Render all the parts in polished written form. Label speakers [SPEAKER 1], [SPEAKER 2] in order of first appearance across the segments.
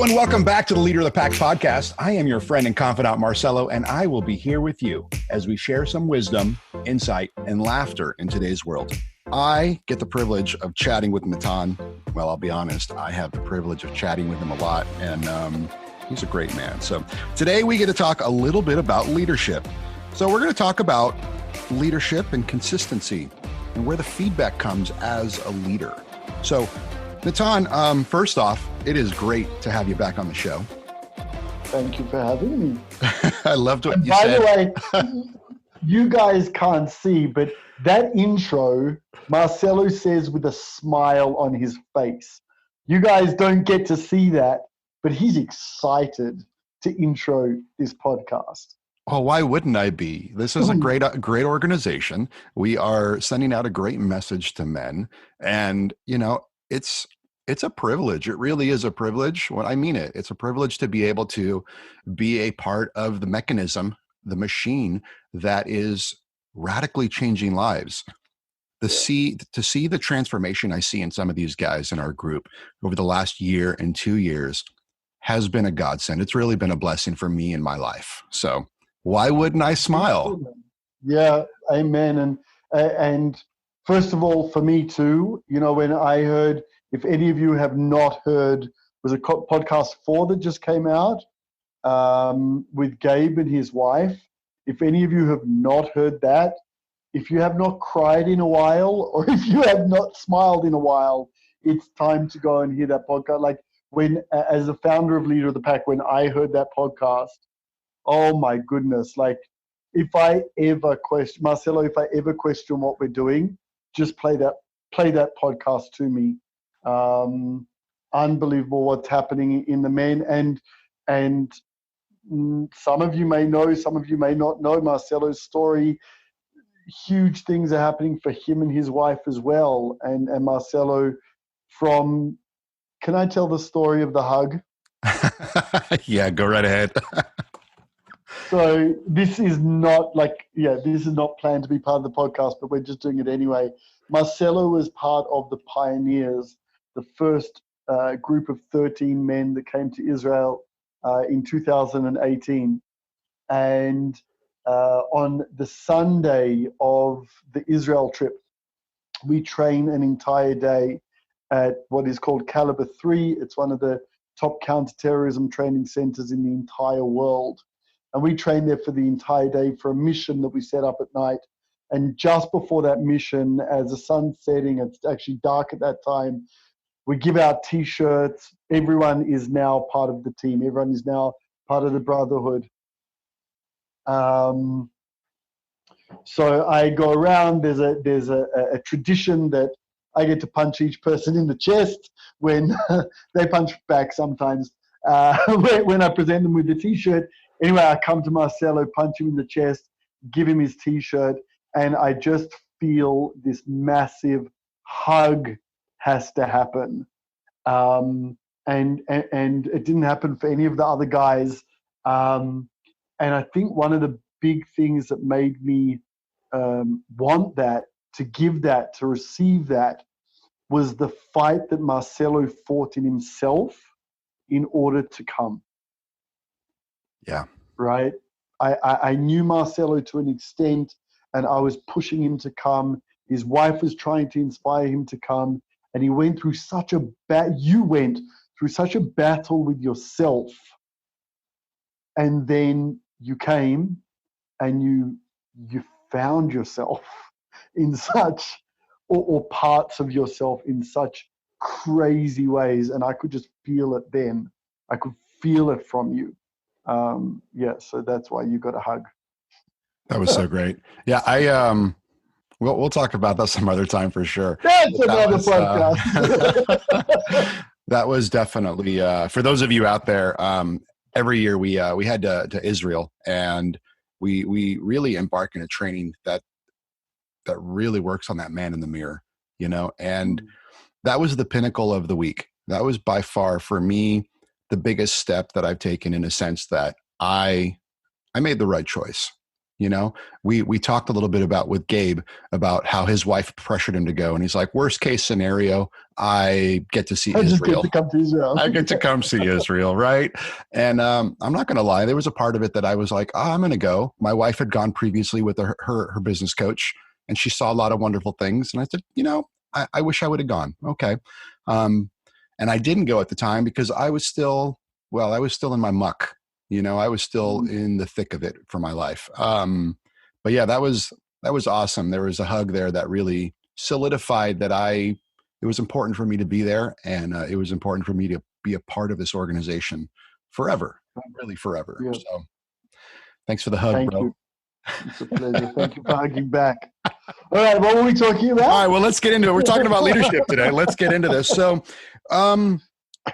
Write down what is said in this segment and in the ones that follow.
[SPEAKER 1] Hello and welcome back to the Leader of the Pack podcast. I am your friend and confidant, Marcelo, and I will be here with you as we share some wisdom, insight, and laughter in today's world. I get the privilege of chatting with Natan. Well, I'll be honest, I have the privilege of chatting with him a lot, and he's a great man. So today we get to talk a little bit about leadership. So we're going to talk about leadership and consistency and where the feedback comes as a leader. So Natan, first off, it is great to have you back on the show.
[SPEAKER 2] Thank you for having me.
[SPEAKER 1] I loved what
[SPEAKER 2] and
[SPEAKER 1] you said.
[SPEAKER 2] By the way, you guys can't see, but that intro, Marcelo says with a smile on his face. You guys don't get to see that, but he's excited to intro this podcast.
[SPEAKER 1] Oh, why wouldn't I be? This is a great organization. We are sending out a great message to men, and it's a privilege. It really is a privilege. Well, I mean it. It's a privilege to be able to be a part of the mechanism, the machine that is radically changing lives. To see the transformation I see in some of these guys in our group over the last year and 2 years has been a godsend. It's really been a blessing for me in my life. So why wouldn't I smile?
[SPEAKER 2] Yeah, amen. And first of all, for me too, when I heard, if any of you have not heard, was a podcast 4 that just came out with Gabe and his wife. If any of you have not heard that, if you have not cried in a while, or if you have not smiled in a while, it's time to go and hear that podcast. Like when, as the founder of Leader of the Pack, when I heard that podcast, oh my goodness, like if I ever question, Marcelo, if I ever question what we're doing, just play that podcast to me. Unbelievable what's happening in the men, and some of you may know, some of you may not know Marcelo's story. Huge things are happening for him and his wife as well. And Marcelo, can I tell the story of the hug?
[SPEAKER 1] Yeah, go right ahead.
[SPEAKER 2] So this is not planned to be part of the podcast, but we're just doing it anyway. Marcelo was part of the pioneers, the first group of 13 men that came to Israel in 2018. And on the Sunday of the Israel trip, we train an entire day at what is called Caliber 3. It's one of the top counterterrorism training centers in the entire world. And we train there for the entire day for a mission that we set up at night. And just before that mission, as the sun's setting, it's actually dark at that time, we give out T-shirts. Everyone is now part of the team. Everyone is now part of the brotherhood. So I go around. There's a tradition that I get to punch each person in the chest when they punch back sometimes. When I present them with the T-shirt. Anyway, I come to Marcelo, punch him in the chest, give him his T-shirt, and I just feel this massive hug has to happen. And it didn't happen for any of the other guys. And I think one of the big things that made me want that, to give that, to receive that, was the fight that Marcelo fought in himself in order to come.
[SPEAKER 1] Yeah.
[SPEAKER 2] Right. I knew Marcelo to an extent, and I was pushing him to come. His wife was trying to inspire him to come, and he went through such a you went through such a battle with yourself, and then you came and you found yourself in such or parts of yourself in such crazy ways, and I could just feel it then. I could feel it from you. So that's why you got a hug.
[SPEAKER 1] That was so great. Yeah, we'll talk about that some other time for sure.
[SPEAKER 2] That's another podcast.
[SPEAKER 1] That was definitely for those of you out there. Every year we head to Israel, and we really embark in a training that really works on that man in the mirror, and that was the pinnacle of the week. That was by far for me the biggest step that I've taken, in a sense that I made the right choice. You know, we talked a little bit about with Gabe about how his wife pressured him to go, and he's like, worst case scenario, I get to see
[SPEAKER 2] I just get
[SPEAKER 1] Israel.
[SPEAKER 2] to come to Israel.
[SPEAKER 1] I get to come see Israel, right? And I'm not going to lie, there was a part of it that I was like, oh, I'm going to go. My wife had gone previously with her business coach, and she saw a lot of wonderful things. And I said, I wish I would have gone. Okay. And I didn't go at the time because I was still in my muck. I was still in the thick of it for my life. But yeah, that was awesome. There was a hug there that really solidified that it was important for me to be there, and it was important for me to be a part of this organization forever, really forever.
[SPEAKER 2] Yeah.
[SPEAKER 1] So thanks for the hug,
[SPEAKER 2] Thank
[SPEAKER 1] bro.
[SPEAKER 2] you. It's a pleasure. Thank you for hugging back. All right, what were we talking about?
[SPEAKER 1] All right, well, let's get into it. We're talking about leadership today. Let's get into this. So, so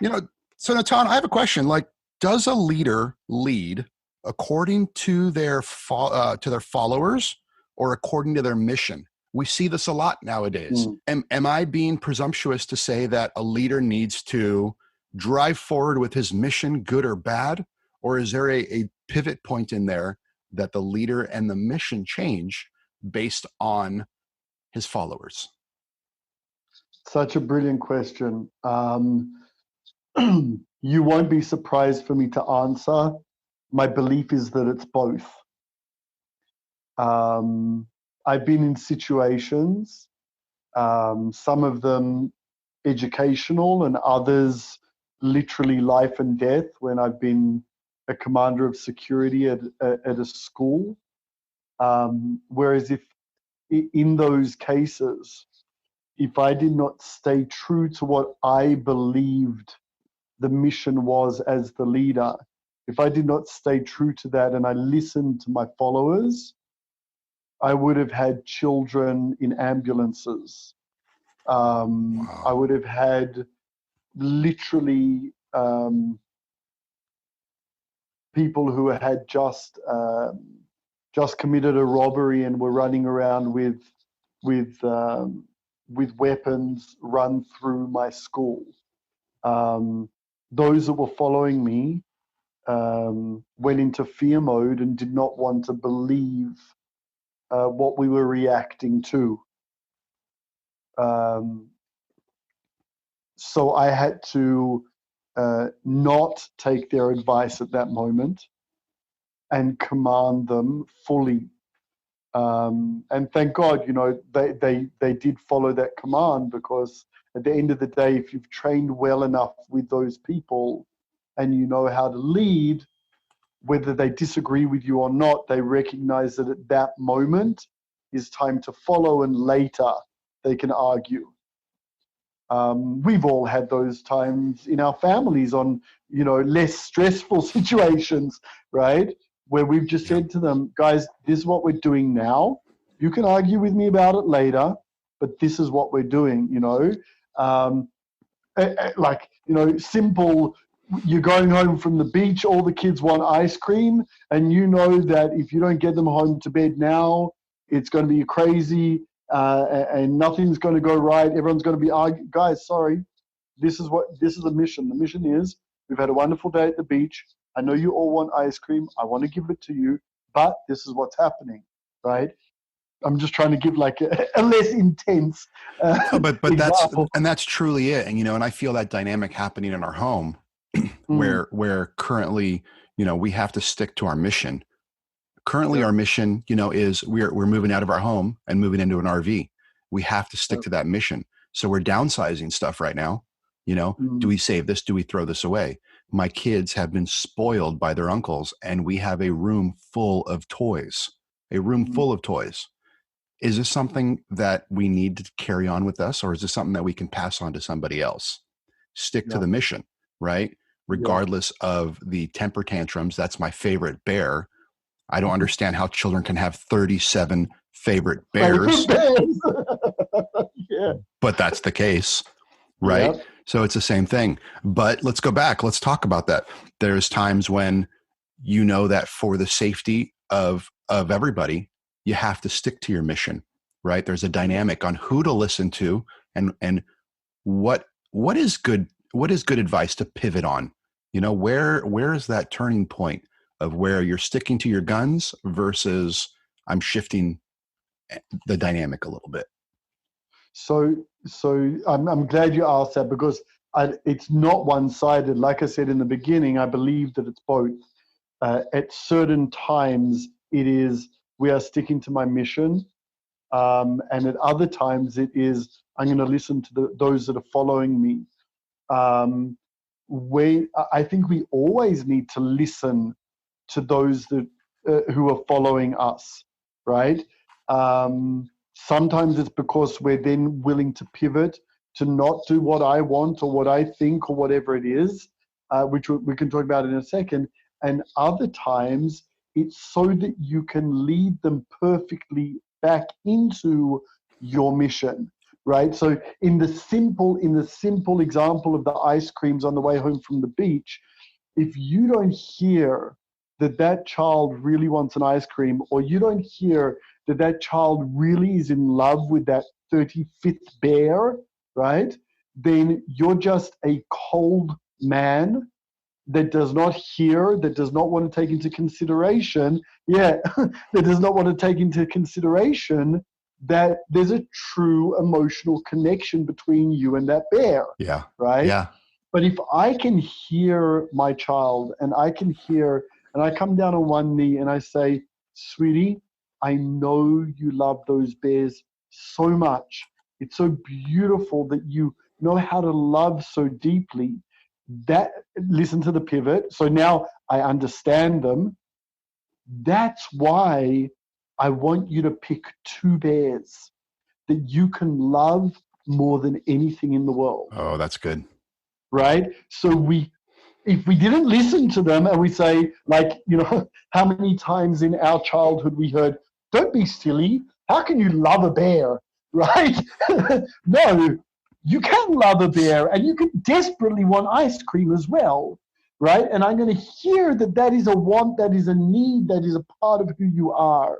[SPEAKER 1] Natan, I have a question. Like, does a leader lead according to their followers or according to their mission? We see this a lot nowadays. Am I being presumptuous to say that a leader needs to drive forward with his mission, good or bad? Or is there a pivot point in there that the leader and the mission change based on his followers?
[SPEAKER 2] Such a brilliant question. You won't be surprised for me to answer. My belief is that it's both. I've been in situations, some of them educational and others literally life and death, when I've been a commander of security at a school. Whereas if in those cases, if I did not stay true to what I believed the mission was as the leader, if I did not stay true to that and I listened to my followers, I would have had children in ambulances.
[SPEAKER 1] Wow.
[SPEAKER 2] I would have had literally people who had just committed a robbery and were running around with weapons run through my school. Those that were following me went into fear mode and did not want to believe what we were reacting to. So I had to not take their advice at that moment and command them fully. And thank God, they did follow that command, because at the end of the day, if you've trained well enough with those people and you know how to lead, whether they disagree with you or not, they recognize that at that moment is time to follow, and later they can argue. We've all had those times in our families on, less stressful situations, right? Where we've just said to them, guys, this is what we're doing now. You can argue with me about it later, but this is what we're doing, simple. You're going home from the beach, all the kids want ice cream, and you know that if you don't get them home to bed now, it's going to be crazy, and nothing's going to go right. Everyone's going to be arguing. Guys, sorry, this is the mission. The mission is, we've had a wonderful day at the beach. I know you all want ice cream. I want to give it to you, but this is what's happening, right? I'm just trying to give like a less intense
[SPEAKER 1] but
[SPEAKER 2] example.
[SPEAKER 1] that's truly it. And, and I feel that dynamic happening in our home where currently, we have to stick to our mission. Currently, our mission, is we're moving out of our home and moving into an RV. We have to stick to that mission. So we're downsizing stuff right now. Do we save this? Do we throw this away? My kids have been spoiled by their uncles, and we have a room full of toys. Is this something that we need to carry on with us, or is this something that we can pass on to somebody else? Stick to the mission, right? Regardless of the temper tantrums. That's my favorite bear. I don't understand how children can have 37 favorite bears. But that's the case, right? Yep. So it's the same thing. But let's go back. Let's talk about that. There's times when that for the safety of everybody, you have to stick to your mission, right? There's a dynamic on who to listen to and what is good advice to pivot on. Where is that turning point of where you're sticking to your guns versus I'm shifting the dynamic a little bit.
[SPEAKER 2] So I'm glad you asked that, because it's not one-sided. Like I said in the beginning, I believe that it's both. At certain times, it is we are sticking to my mission, and at other times, it is I'm going to listen to those that are following me. I think we always need to listen to those that who are following us, right? Sometimes it's because we're then willing to pivot to not do what I want or what I think or whatever it is, which we can talk about in a second. And other times it's so that you can lead them perfectly back into your mission, right? So in the simple example of the ice creams on the way home from the beach, if you don't hear that child really wants an ice cream, or you don't hear that child really is in love with that 35th bear, right? Then you're just a cold man that does not hear, that does not want to take into consideration, that does not want to take into consideration that there's a true emotional connection between you and that bear.
[SPEAKER 1] Yeah.
[SPEAKER 2] Right?
[SPEAKER 1] Yeah.
[SPEAKER 2] But if I can hear my child, and I come down on one knee and I say, sweetie, I know you love those bears so much. It's so beautiful that you know how to love so deeply. Listen to the pivot. So now I understand them. That's why I want you to pick 2 bears that you can love more than anything in the world.
[SPEAKER 1] Oh, that's good.
[SPEAKER 2] Right? So if we didn't listen to them, and we say, like, how many times in our childhood we heard, don't be silly, how can you love a bear? Right? No, you can love a bear, and you can desperately want ice cream as well, right? And I'm going to hear that is a want, that is a need, that is a part of who you are.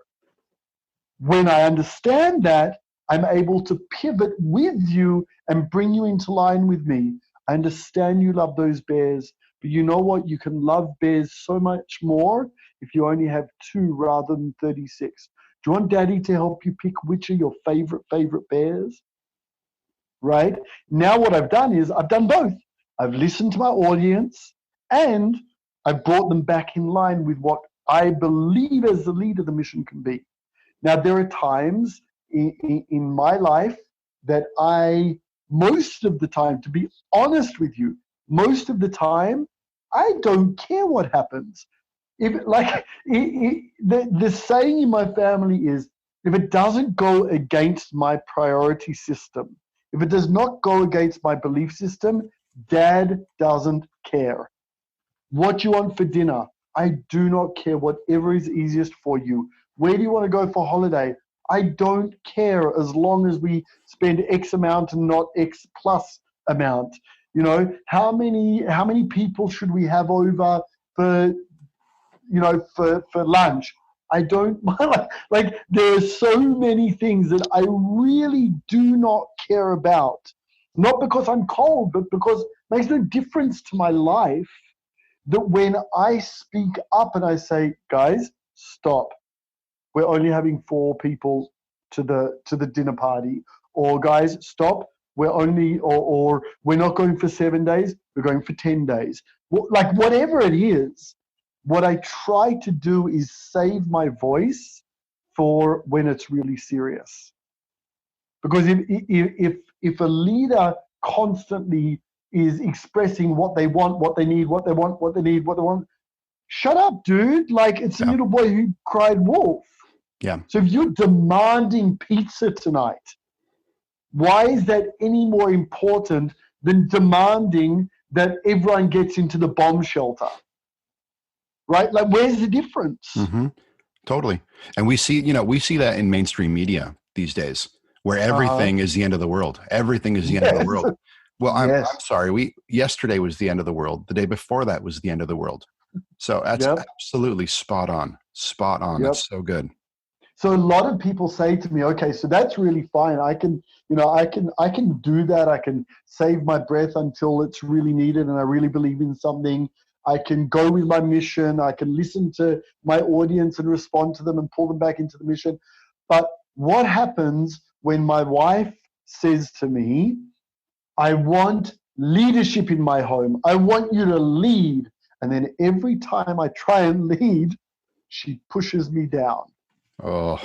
[SPEAKER 2] When I understand that, I'm able to pivot with you and bring you into line with me. I understand you love those bears, but you know what? You can love bears so much more if you only have 2 rather than 36. Do you want Daddy to help you pick which are your favorite bears? Right? Now what I've done is I've done both. I've listened to my audience, and I've brought them back in line with what I believe as the leader the mission can be. Now, there are times in my life that most of the time, to be honest with you, most of the time, I don't care what happens. The saying in my family is, if it doesn't go against my priority system, if it does not go against my belief system, Dad doesn't care. What you want for dinner, I do not care. Whatever is easiest for you. Where do you want to go for holiday? I don't care, as long as we spend X amount and not X plus amount. How many people should we have over for lunch? I don't like there are so many things that I really do not care about. Not because I'm cold, but because it makes no difference to my life. That when I speak up and I say, guys, stop. We're only having 4 people to the dinner party. Or guys, stop. Or we're not going for 7 days. We're going for 10 days. Like whatever it is, what I try to do is save my voice for when it's really serious. Because if a leader constantly is expressing what they want, what they need, what they want, shut up, dude. Like, it's a little boy who cried wolf.
[SPEAKER 1] Yeah.
[SPEAKER 2] So if you're demanding pizza tonight, why is that any more important than demanding that everyone gets into the bomb shelter? Right? Like, where's the difference?
[SPEAKER 1] Mm-hmm. Totally. And we see that in mainstream media these days, where everything is the end of the world. Everything is the end of the world. Well, I'm sorry. Yesterday was the end of the world. The day before that was the end of the world. So that's absolutely spot on. Spot on.
[SPEAKER 2] Yep.
[SPEAKER 1] That's so good.
[SPEAKER 2] So a lot of people say to me, okay, so that's really fine. I can do that. I can save my breath until it's really needed and I really believe in something. I can go with my mission. I can listen to my audience and respond to them and pull them back into the mission. But what happens when my wife says to me, I want leadership in my home. I want you to lead. And then every time I try and lead, she pushes me down.
[SPEAKER 1] Oh.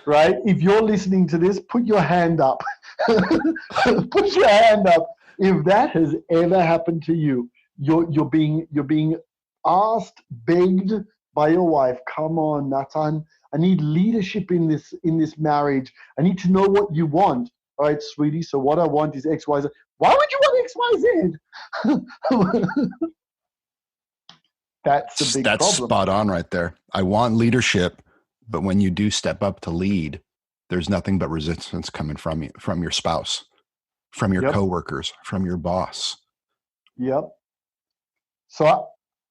[SPEAKER 2] Right? If you're listening to this, put your hand up. Put your hand up. If that has ever happened to you, you're being asked, begged by your wife, come on, Natan, I need leadership in this marriage. I need to know what you want. All right, sweetie, so what I want is X, Y, Z. Why would you want X, Y, Z? That's a big
[SPEAKER 1] That's
[SPEAKER 2] problem.
[SPEAKER 1] spot on right there. I want leadership, but when you do step up to lead, there's nothing but resistance coming from you, from your spouse, from your coworkers, from your boss.
[SPEAKER 2] Yep. So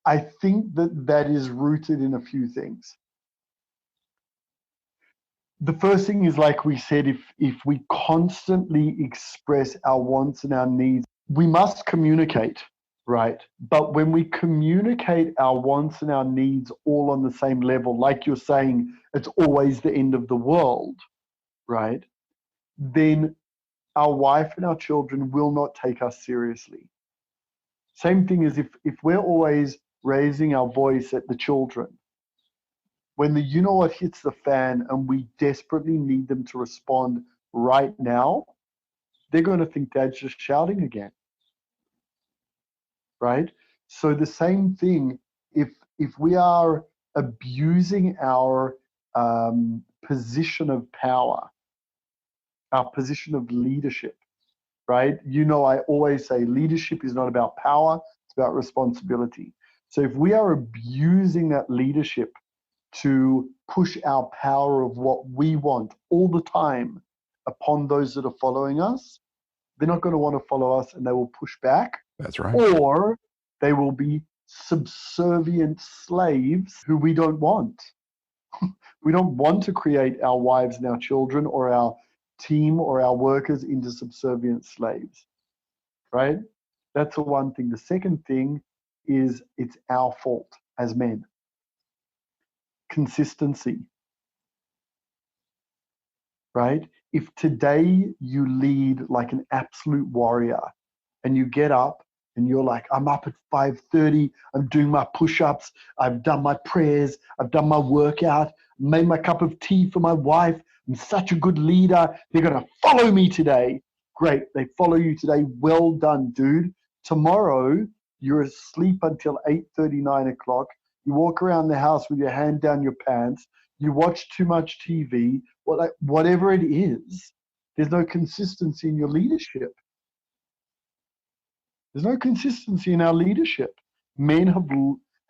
[SPEAKER 2] I think that is rooted in a few things. The first thing is, like we said, if we constantly express our wants and our needs, we must communicate, right? But when we communicate our wants and our needs all on the same level, like you're saying, it's always the end of the world, right? Then our wife and our children will not take us seriously. Same thing as if we're always raising our voice at the children, when the you know what hits the fan and we desperately need them to respond right now, they're going to think Dad's just shouting again, right? So the same thing, if we are abusing our position of power, our position of leadership, right? You know, I always say leadership is not about power, it's about responsibility. So if we are abusing that leadership to push our power of what we want all the time upon those that are following us, they're not going to want to follow us and they will push back.
[SPEAKER 1] That's right.
[SPEAKER 2] Or they will be subservient slaves who we don't want. We don't want to create our wives and our children or our team or our workers into subservient slaves, right? That's the one thing. The second thing is it's our fault as men. Consistency, right? If today you lead like an absolute warrior and you get up and you're like, I'm up at 5:30, I'm doing my push-ups, I've done my prayers, I've done my workout, made my cup of tea for my wife, I'm such a good leader, they're going to follow me today. Great, they follow you today. Well done, dude. Tomorrow, you're asleep until 8:30, 9 o'clock. You walk around the house with your hand down your pants. You watch too much TV. Whatever it is, there's no consistency in your leadership. There's no consistency in our leadership. Men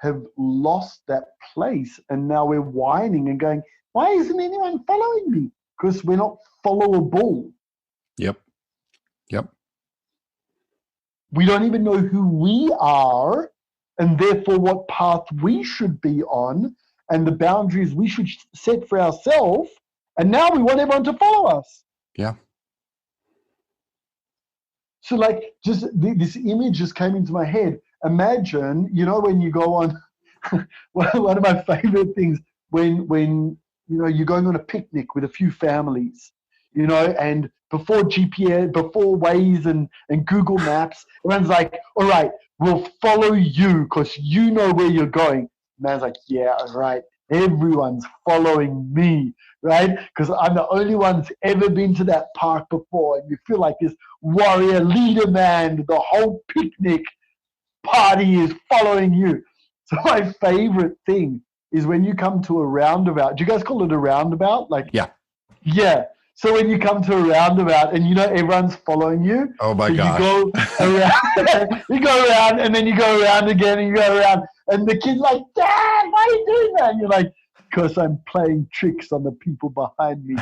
[SPEAKER 2] have lost that place, and now we're whining and going, why isn't anyone following me? Because we're not followable.
[SPEAKER 1] Yep.
[SPEAKER 2] We don't even know who we are, and therefore what path we should be on, and the boundaries we should set for ourselves. And now we want everyone to follow us.
[SPEAKER 1] Yeah.
[SPEAKER 2] So like, just this image just came into my head. Imagine, you know, when you go on, one of my favorite things, when you know, you're going on a picnic with a few families, you know, and before GPS, before Waze and Google Maps, everyone's like, all right, we'll follow you because you know where you're going. Man's like, yeah, right. Everyone's following me, right? Because I'm the only one that's ever been to that park before. And you feel like this warrior leader man, the whole picnic party is following you. So my favorite thing is when you come to a roundabout. Do you guys call it a roundabout? Like, yeah. So when you come to a roundabout and you know everyone's following you.
[SPEAKER 1] Oh my
[SPEAKER 2] so
[SPEAKER 1] gosh.
[SPEAKER 2] You go around, you go around, and then you go around again, and you go around, and the kid's like, Dad, why are you doing that? And you're like, because I'm playing tricks on the people behind me.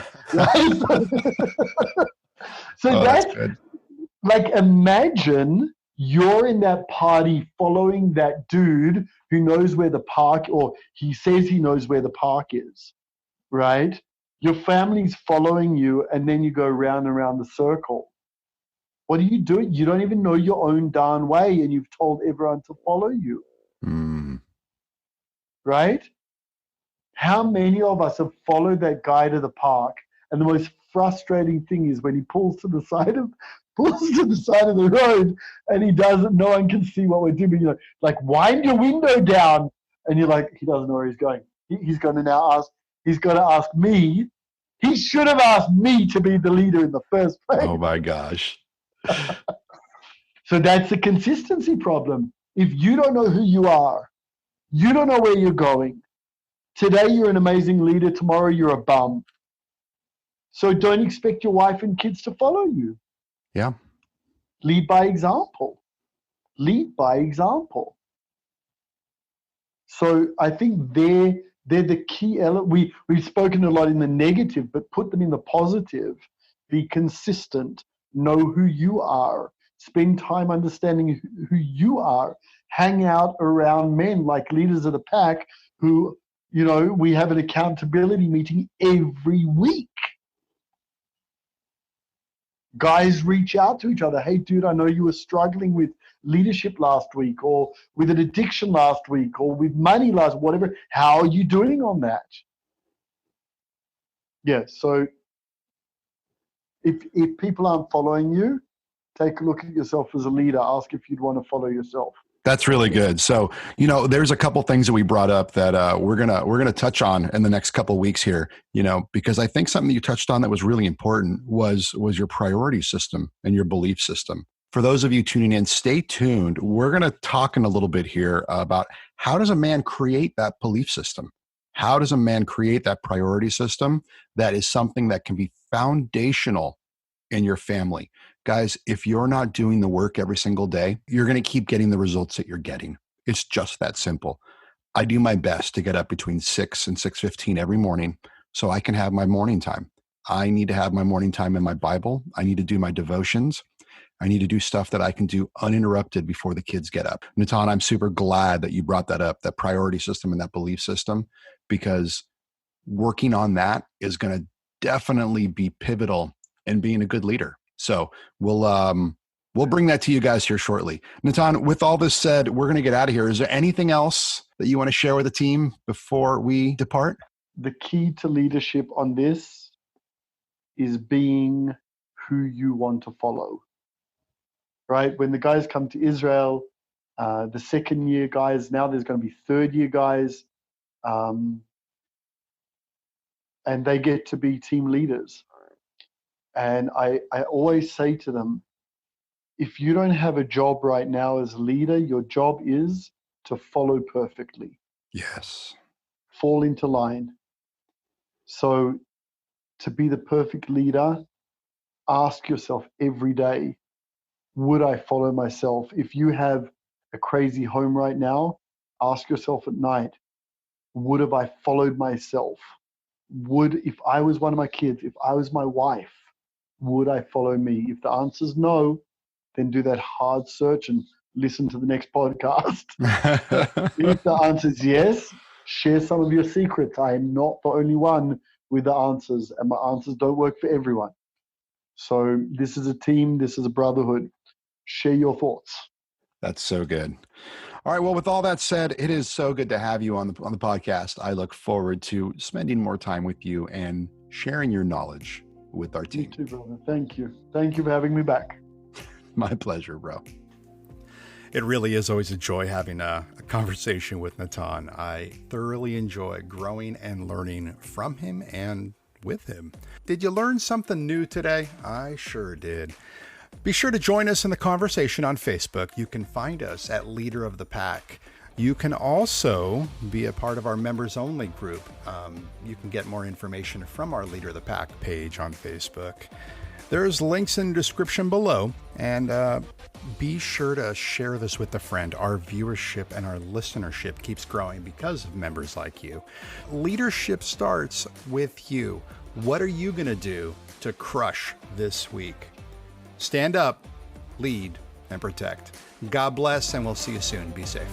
[SPEAKER 2] So that's good. Like, imagine you're in that party following that dude who knows where the park, or he says he knows where the park is, right? Your family's following you, and then you go round and round the circle. What are you doing? You don't even know your own darn way, and you've told everyone to follow you. Right? How many of us have followed that guy to the park? And the most frustrating thing is when he pulls to the side of the road and he doesn't, no one can see what we're doing. You're like, wind your window down. And you're like, he doesn't know where he's going. He's going to now ask, he's going to ask me. He should have asked me to be the leader in the first place.
[SPEAKER 1] Oh my gosh.
[SPEAKER 2] So that's the consistency problem. If you don't know who you are, you don't know where you're going. Today you're an amazing leader, tomorrow you're a bum. So don't expect your wife and kids to follow you.
[SPEAKER 1] Yeah.
[SPEAKER 2] Lead by example. Lead by example. So I think they're the key element. We've spoken a lot in the negative, but put them in the positive. Be consistent. Know who you are. Spend time understanding who you are. Hang out around men like leaders of the pack who, we have an accountability meeting every week. Guys reach out to each other. Hey, dude, I know you were struggling with leadership last week, or with an addiction last week, or with money last, whatever. How are you doing on that? Yeah, so if people aren't following you, take a look at yourself as a leader. Ask if you'd want to follow yourself.
[SPEAKER 1] That's really good. So, there's a couple things that we brought up that we're gonna touch on in the next couple of weeks here. Because I think something that you touched on that was really important was your priority system and your belief system. For those of you tuning in, stay tuned. We're gonna talk in a little bit here about how does a man create that belief system? How does a man create that priority system that is something that can be foundational in your family? Guys, if you're not doing the work every single day, you're going to keep getting the results that you're getting. It's just that simple. I do my best to get up between 6 and 6:15 every morning so I can have my morning time. I need to have my morning time in my Bible. I need to do my devotions. I need to do stuff that I can do uninterrupted before the kids get up. Natan, I'm super glad that you brought that up, that priority system and that belief system, because working on that is going to definitely be pivotal in being a good leader. So we'll bring that to you guys here shortly. Natan, with all this said, we're going to get out of here. Is there anything else that you want to share with the team before we depart?
[SPEAKER 2] The key to leadership on this is being who you want to follow. Right? When the guys come to Israel, the second year guys, now there's going to be third year guys, and they get to be team leaders. And I always say to them, if you don't have a job right now as a leader, your job is to follow perfectly.
[SPEAKER 1] Yes.
[SPEAKER 2] Fall into line. So to be the perfect leader, ask yourself every day, would I follow myself? If you have a crazy home right now, ask yourself at night, would have I followed myself? If I was one of my kids, if I was my wife, would I follow me? If the answer is no, then do that hard search and listen to the next podcast. If the answer is yes, share some of your secrets. I am not the only one with the answers, and my answers don't work for everyone. So this is a team, this is a brotherhood. Share your thoughts.
[SPEAKER 1] That's so good. All right. Well, with all that said, it is so good to have you on the podcast. I look forward to spending more time with you and sharing your knowledge with our team.
[SPEAKER 2] You too, brother. Thank you. Thank you for having me back.
[SPEAKER 1] My pleasure, bro.
[SPEAKER 3] It really is always a joy having a conversation with Natan. I thoroughly enjoy growing and learning from him and with him. Did you learn something new today? I sure did. Be sure to join us in the conversation on Facebook. You can find us at Leader of the Pack. You can also be a part of our members only group. You can get more information from our Leader of the Pack page on Facebook. There's links in the description below, and be sure to share this with a friend. Our viewership and our listenership keeps growing because of members like you. Leadership starts with you. What are you going to do to crush this week? Stand up, lead, and protect. God bless, and we'll see you soon. Be safe.